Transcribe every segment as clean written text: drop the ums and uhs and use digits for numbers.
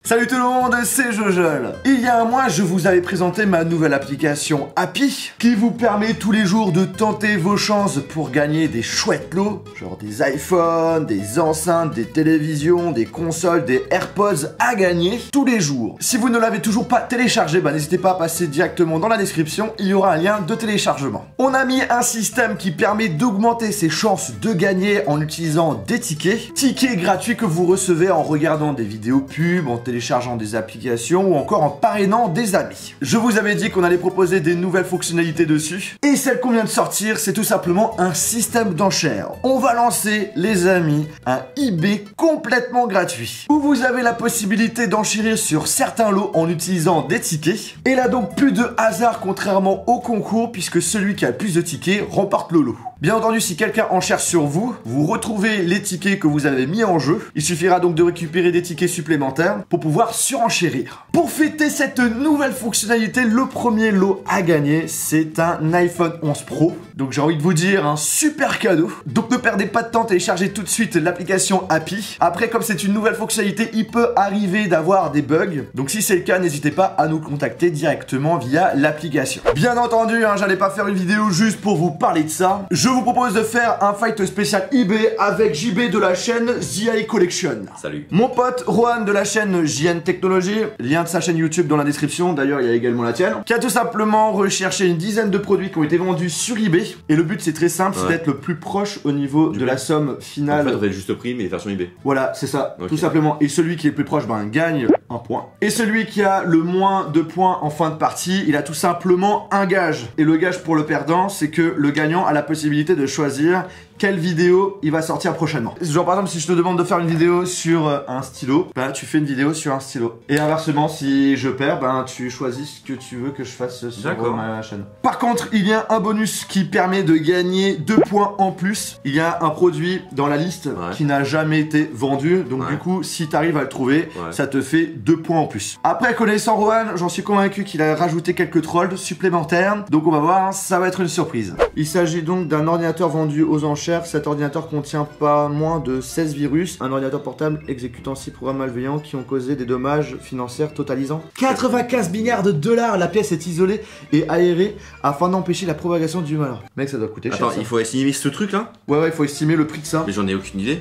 Salut tout le monde, c'est Jojol. Il y a un mois, je vous avais présenté ma nouvelle application Happy qui vous permet tous les jours de tenter vos chances pour gagner des chouettes lots, genre des iPhones, des enceintes, des télévisions, des consoles, des AirPods à gagner tous les jours. Si vous ne l'avez toujours pas téléchargé, n'hésitez pas à passer directement dans la description, il y aura un lien de téléchargement. On a mis un système qui permet d'augmenter ses chances de gagner en utilisant des tickets gratuits que vous recevez en regardant des vidéos pubs, en téléchargeant des applications ou encore en parrainant des amis. Je vous avais dit qu'on allait proposer des nouvelles fonctionnalités dessus et celle qu'on vient de sortir, c'est tout simplement un système d'enchères. On va lancer, les amis, un eBay complètement gratuit où vous avez la possibilité d'enchérir sur certains lots en utilisant des tickets. Et là donc plus de hasard contrairement au concours puisque celui qui a le plus de tickets remporte le lot. Bien entendu, si quelqu'un enchère sur vous, vous retrouvez les tickets que vous avez mis en jeu. Il suffira donc de récupérer des tickets supplémentaires pour pouvoir surenchérir. Pour fêter cette nouvelle fonctionnalité, le premier lot à gagner, c'est un iPhone 11 Pro. Donc j'ai envie de vous dire, un super cadeau. Donc ne perdez pas de temps, téléchargez tout de suite l'application Happy. Après, comme c'est une nouvelle fonctionnalité, il peut arriver d'avoir des bugs. Donc si c'est le cas, n'hésitez pas à nous contacter directement via l'application. Bien entendu, j'allais pas faire une vidéo juste pour vous parler de ça. Je vous propose de faire un fight spécial eBay avec JB de la chaîne ZI Collection. Salut. Mon pote Rohan de la chaîne JN Technologie, lien de sa chaîne YouTube dans la description, d'ailleurs il y a également la tienne, qui a tout simplement recherché une dizaine de produits qui ont été vendus sur eBay. Et le but c'est très simple, c'est d'être le plus proche au niveau de la somme finale. En fait, on fait le juste prix mais version eBay. Voilà, c'est ça, tout simplement. Et celui qui est le plus proche, gagne un point. Et celui qui a le moins de points en fin de partie, il a tout simplement un gage. Et le gage pour le perdant, c'est que le gagnant a la possibilité de choisir quelle vidéo il va sortir prochainement. Genre par exemple si je te demande de faire une vidéo sur un stylo, tu fais une vidéo sur un stylo. Et inversement si je perds, tu choisis ce que tu veux que je fasse sur ma chaîne. Par contre il y a un bonus qui permet de gagner 2 points en plus. Il y a un produit dans la liste qui n'a jamais été vendu. Donc du coup si tu arrives à le trouver, ça te fait 2 points en plus. Après connaissant Rohan, j'en suis convaincu qu'il a rajouté quelques trolls supplémentaires. Donc on va voir, ça va être une surprise. Il s'agit donc d'un ordinateur vendu aux enchères. Cet ordinateur contient pas moins de 16 virus, un ordinateur portable exécutant 6 programmes malveillants qui ont causé des dommages financiers totalisant 95 milliards de dollars. La pièce est isolée et aérée afin d'empêcher la propagation du malheur. Mec, ça doit coûter cher. Attends, il faut estimer ce truc là? Ouais, il faut estimer le prix de ça. Mais j'en ai aucune idée.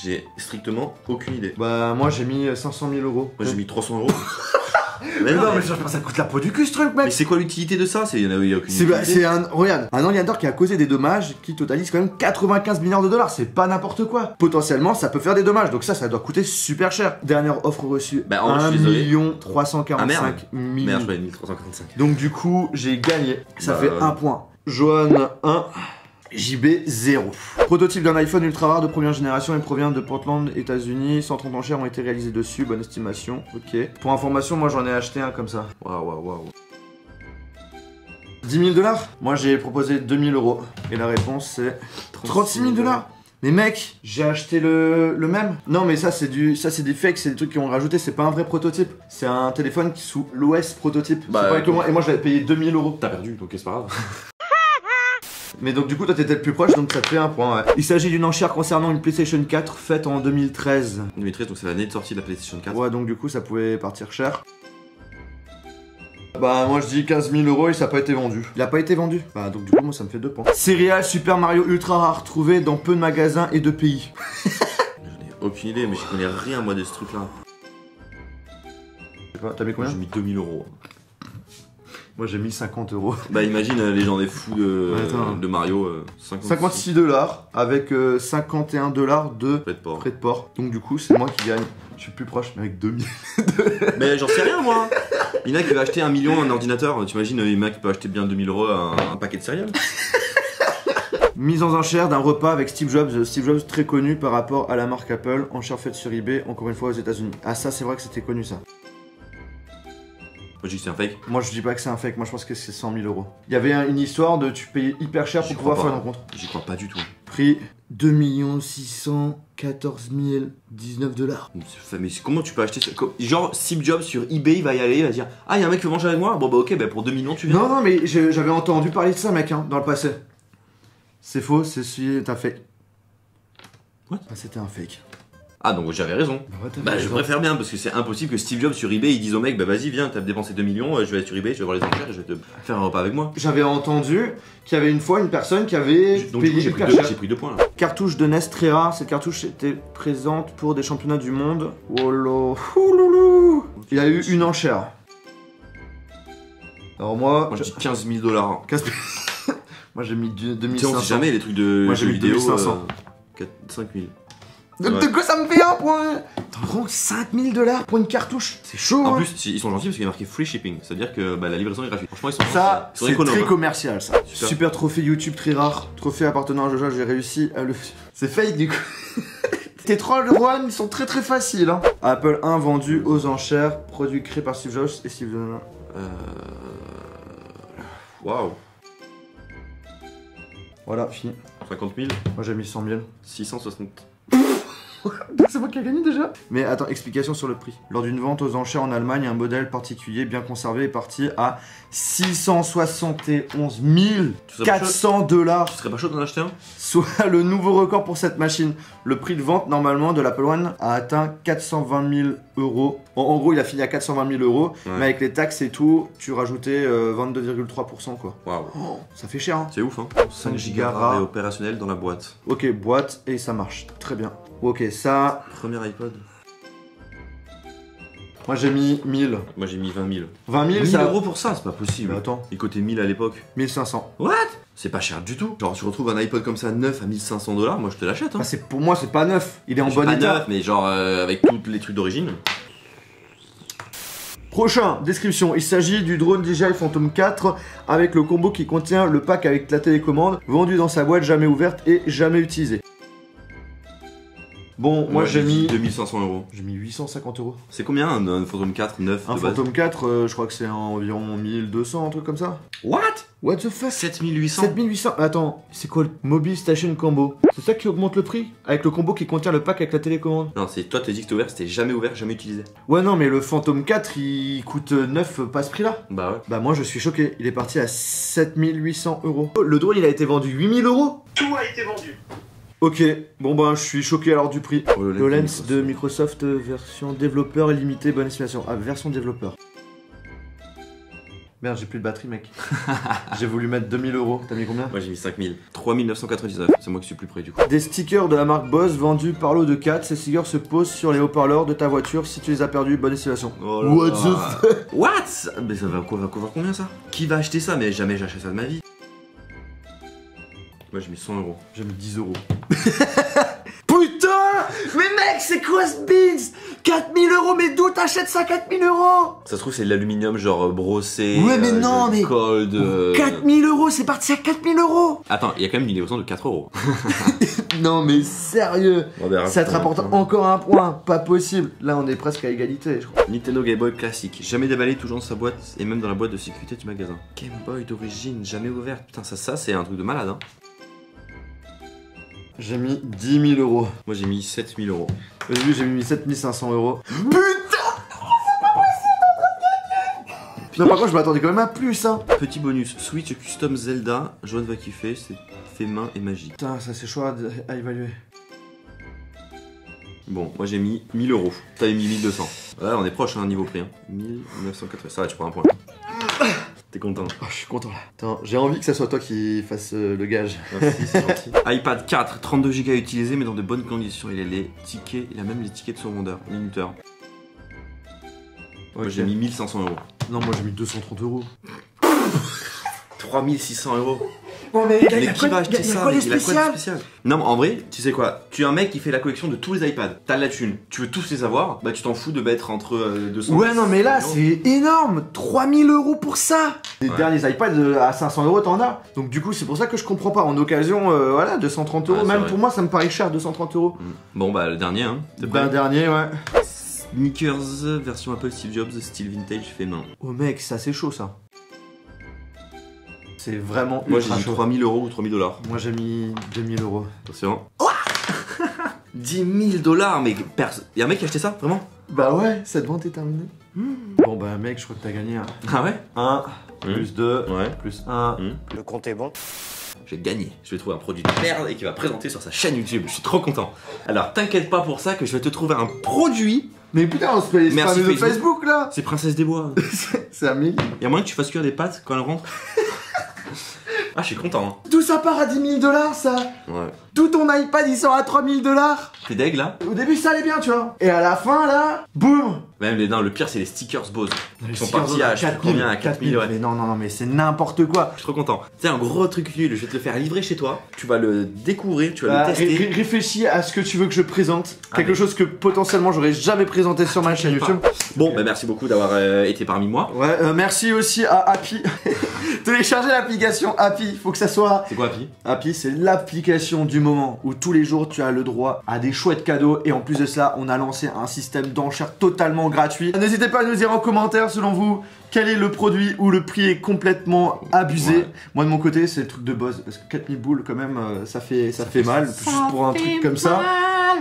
J'ai strictement aucune idée. Moi j'ai mis 500 000 euros. Moi j'ai mis 300 euros. Mais non, mais je pense que ça coûte la peau du cul ce truc, mec. Mais c'est quoi l'utilité de ça? Il y a aucune utilité. Regarde, un ordinateur qui a causé des dommages qui totalise quand même 95 milliards de dollars. C'est pas n'importe quoi. Potentiellement, ça peut faire des dommages. Donc ça doit coûter super cher. Dernière offre reçue, 1 345 000. Merde, je 1345. Donc du coup, j'ai gagné. Ça fait 1 point. Johan 1. JB 0. Prototype d'un iPhone ultra rare de première génération, il provient de Portland, États-Unis. 130 enchères ont été réalisées dessus, bonne estimation. Ok. Pour information, moi j'en ai acheté un comme ça. Waouh. 10 000 dollars. Moi j'ai proposé 2 000 euros. Et la réponse c'est 36 000 dollars. Mais mec, j'ai acheté le même. Non mais ça c'est des fakes, c'est des trucs qu'ils ont rajouté, c'est pas un vrai prototype. C'est un téléphone qui sous l'OS prototype. Et moi j'avais payé 2 000 euros. T'as perdu, donc c'est pas grave. Mais donc du coup toi t'étais le plus proche, donc ça te fait 1 point. Il s'agit d'une enchère concernant une PlayStation 4 faite en 2013. 2013, donc c'est l'année de sortie de la PlayStation 4. Ouais, donc du coup ça pouvait partir cher. Moi je dis 15 000 euros et ça n'a pas été vendu. Il a pas été vendu. Donc du coup moi ça me fait 2 points. Céréales Super Mario Ultra Rare trouvées dans peu de magasins et de pays. J'en ai aucune idée, mais je connais rien moi de ce truc là. T'as mis combien? J'ai mis 2000 euros. Moi j'ai mis 50 euros. Imagine les gens des fous de Mario. 56 dollars avec 51 dollars de frais de port. Donc du coup c'est moi qui gagne. Je suis plus proche mais avec 2000. Mais j'en sais rien moi. Il y en a qui va acheter 1 million un ordinateur. T'imagines il y en a qui peut acheter bien 2000 euros un paquet de céréales. Mise en enchère d'un repas avec Steve Jobs. Steve Jobs très connu par rapport à la marque Apple. Enchère faite sur eBay, encore une fois aux États-Unis. Ah ça c'est vrai que c'était connu ça. Moi je dis que c'est un fake. Moi je dis pas que c'est un fake, moi je pense que c'est 100 000 euros. Il y avait une histoire de tu payais hyper cher pour pouvoir faire une rencontre. J'y crois pas du tout. Prix 2 614 019 dollars. Mais comment tu peux acheter ça? Genre Steve Jobs sur eBay il va y aller, il va dire ah il y a un mec qui veut manger avec moi. Bon ok pour 2 millions tu viens. Non mais j'avais entendu parler de ça mec dans le passé. C'est faux, c'est un fake. What? C'était un fake. Ah, donc j'avais raison. Bah, je préfère bien parce que c'est impossible que Steve Jobs sur eBay il dise au mec, bah vas-y, viens, t'as dépensé 2 millions, je vais être sur eBay, je vais voir les enchères et je vais te faire un repas avec moi. J'avais entendu qu'il y avait une fois une personne qui avait Donc du coup, j'ai pris 2 points là. Cartouche de NES très rare, cette cartouche était présente pour des championnats du monde. Oh là, ouloulou. Il y a eu une enchère. Alors moi, Moi je dis 15 000 $. moi j'ai mis Tu sais, 2500. on sait jamais les trucs de Moi, j'ai jeux mis vidéo. 2500. 5 000. De quoi ça me fait un point? T'en prends 5 000 $ pour une cartouche? C'est chaud. En hein. plus, ils sont gentils parce qu'il y a marqué free shipping. C'est-à-dire que bah, la livraison est gratuite. Franchement, ils sont Ça, ils sont c'est économes, très hein. commercial ça. Super. Super trophée YouTube très rare. Trophée appartenant à Jojo, j'ai réussi à le... C'est fake du coup. Tes trolls One, ils sont très très faciles. Hein. Apple 1 vendu aux enchères. Produit créé par Steve Jobs et Steve Jobs. Waouh. Voilà, fini. 50 000. Moi j'ai mis 100 000. 660. C'est moi qui ai gagné déjà. Mais attends, explication sur le prix. Lors d'une vente aux enchères en Allemagne, un modèle particulier bien conservé est parti à 671 400 $. Tu serais pas chaud d'en acheter un? Soit le nouveau record pour cette machine. Le prix de vente normalement de l'Apple One a atteint 420 000 €. En gros, il a fini à 420 000 €, Ouais. mais avec les taxes et tout, tu rajoutais 22,3% quoi. Waouh. Oh, ça fait cher hein. C'est ouf hein. 5 Go gigas rare. RAM et opérationnel dans la boîte. Ok, boîte et ça marche. Très bien. Ok, ça, Premier iPod. moi j'ai mis 1000. Moi j'ai mis 20 000. 20 000 1000 ça. € pour ça, c'est pas possible. Mais attends, Il coûtait 1000 à l'époque. 1500. What? C'est pas cher du tout. Genre, tu retrouves un iPod comme ça neuf à 1500 $, moi je te l'achète hein. Ah, c'est pour moi, c'est pas neuf. Il est en Je bon suis pas état. neuf, mais genre avec tous les trucs d'origine. Prochain, description. Il s'agit du drone DJI Phantom 4 avec le combo qui contient le pack avec la télécommande, vendu dans sa boîte, jamais ouverte et jamais utilisée. Bon, moi j'ai mis 2500 €. J'ai mis 850 €. C'est combien un Phantom 4 neuf Un de base? Phantom 4, je crois que c'est environ 1200, un truc comme ça. What? What the fuck? 7800? 7800. Attends, c'est quoi le Mobile Station Combo? C'est ça qui augmente le prix? Avec le combo qui contient le pack avec la télécommande? Non, c'est toi t'as dit que c'était ouvert, jamais utilisé. Ouais, non, mais le Phantom 4 il coûte 9, pas ce prix-là. Bah ouais. Bah, moi je suis choqué. Il est parti à 7800 €. Le drone il a été vendu 8000 €. Tout a été vendu. Ok, bon bah je suis choqué alors du prix. Oh, Le lens de Microsoft version développeur limitée, bonne estimation. Ah, version développeur. Merde, j'ai plus de batterie, mec. J'ai voulu mettre 2000 €. T'as mis combien? Moi j'ai mis 5000. 3999. C'est moi qui suis plus près du coup. Des stickers de la marque Bose vendus par lot de 4. Ces stickers se posent sur les haut-parleurs de ta voiture si tu les as perdus. Bonne estimation. Oh là What là. the fuck? What? Mais ça va couvrir combien ça? Qui va acheter ça? Mais jamais j'achète ça de ma vie. Moi j'ai mis 100 €. J'ai mis 10 €. Putain! Mais mec, c'est quoi ce beans? 4000 €, mais d'où t'achètes ça 4000 €? Ça se trouve c'est de l'aluminium genre brossé. Ouais, mais non, mais- Cold. 4000 €, c'est parti à 4000 €! Attends, il y a quand même une livraison de 4 €. Non mais sérieux! On verra. Ça te rapporte encore un point, pas possible. Là on est presque à égalité, je crois. Nintendo Game Boy classique, jamais déballé, toujours dans sa boîte et même dans la boîte de sécurité du magasin. Game Boy d'origine, jamais ouverte. Putain, ça c'est un truc de malade hein. J'ai mis 10 000 €. Moi j'ai mis 7000 €. Au début j'ai mis 7500 €. Putain! Non, par contre, je m'attendais quand même à plus, hein. Petit bonus, Switch Custom Zelda, Joanne va kiffer, c'est fait main et magique. Putain, ça c'est chaud à évaluer. Bon, moi j'ai mis 1000 €. T'avais mis 1200. Voilà, on est proche hein, niveau prix. Hein. 1980. Ça va, tu prends un point. T'es content. Oh, je suis content là. Attends, j'ai envie que ça soit toi qui fasse le gage. Merci, c'est gentil. iPad 4, 32 Go utilisé, mais dans de bonnes conditions. Il a les tickets, il a même les tickets de son minuteur. Moi Ok. j'ai mis 1500 €. Non, moi j'ai mis 230 €. 3600 €. Bon, mais Mais qui va acheter ça? quoi les Il a quoi de spéciales? spécial? Non, mais en vrai, tu sais quoi? Tu es un mec qui fait la collection de tous les iPads. T'as de la thune. Tu veux tous les avoir? Bah, tu t'en fous de mettre entre 200. Ouais, non, mais là c'est énorme! 3000 € pour ça! Les Ouais. derniers iPads à 500 € t'en as. Donc, du coup, c'est pour ça que je comprends pas. En occasion, voilà, 230 €. Ouais, c'est Même vrai. pour moi, ça me paraît cher, 230 €. Bon, bah, le dernier, hein. T'es prêt? Ben, dernier, ouais. Sneakers version Apple Steve Jobs, style vintage fait main. Oh, mec, ça c'est chaud ça. C'est vraiment Moi j'ai ultra mis chaud. 3000 € ou 3000 $. Moi j'ai mis 2000 €. Attention. 10 000 $, mais y'a un mec qui a acheté ça, vraiment? Bah ouais, cette vente est terminée. Bon bah mec, je crois que t'as gagné. Ah ouais? 1, plus 2, Ouais. plus 1. Le compte est bon. je vais gagner. Je vais trouver un produit de merde et qui va présenter sur sa chaîne YouTube. Je suis trop content. Alors t'inquiète pas pour ça que je vais te trouver un produit. Mais putain, on se fait Merci de Facebook là. C'est Princesse des Bois. C'est Amélie. Y'a moyen que tu fasses cuire des pâtes quand elle rentre. Ah, je suis content. Hein. Tout ça part à 10 000 $, ça. Ouais. Tout ton iPad il sort à 3 000 $. T'es deg là? Au début ça allait bien, tu vois. Et à la fin là, boum. Même non, le pire c'est les stickers Bose. Ils sont stickers partis à 4000, à 4000, ouais. Mais non, mais c'est n'importe quoi. Je suis trop content. C'est un gros truc nul, je vais te le faire livrer chez toi. Tu vas le découvrir, tu vas le tester. Réfléchis à ce que tu veux que je présente. Quelque chose que potentiellement j'aurais jamais présenté sur ma chaîne YouTube. Bon, bah merci beaucoup d'avoir été parmi moi. Ouais, merci aussi à Happy. Téléchargez l'application Happy, faut que ça soit... C'est quoi Happy? Happy, c'est l'application du moment où tous les jours tu as le droit à des chouettes cadeaux. Et en plus de ça, on a lancé un système d'enchères totalement gratuit. N'hésitez pas à nous dire en commentaire, selon vous, quel est le produit où le prix est complètement abusé. Ouais. Moi de mon côté, c'est le truc de Bose. Parce que 4000 boules quand même, ça fait mal. Juste pour un truc comme ça.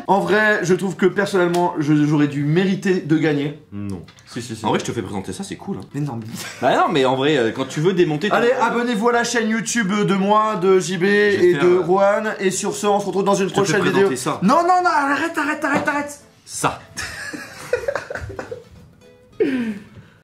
En vrai, je trouve que personnellement, j'aurais dû mériter de gagner. Non. Si. En vrai, je te fais présenter ça, c'est cool. Hein. Mais non, mais... Bah non, mais en vrai, quand tu veux démonter... Allez, abonnez-vous à la chaîne YouTube de moi, de JB et de Rohan. Et sur ce, on se retrouve dans une prochaine vidéo. Ça. Non, arrête. Ça.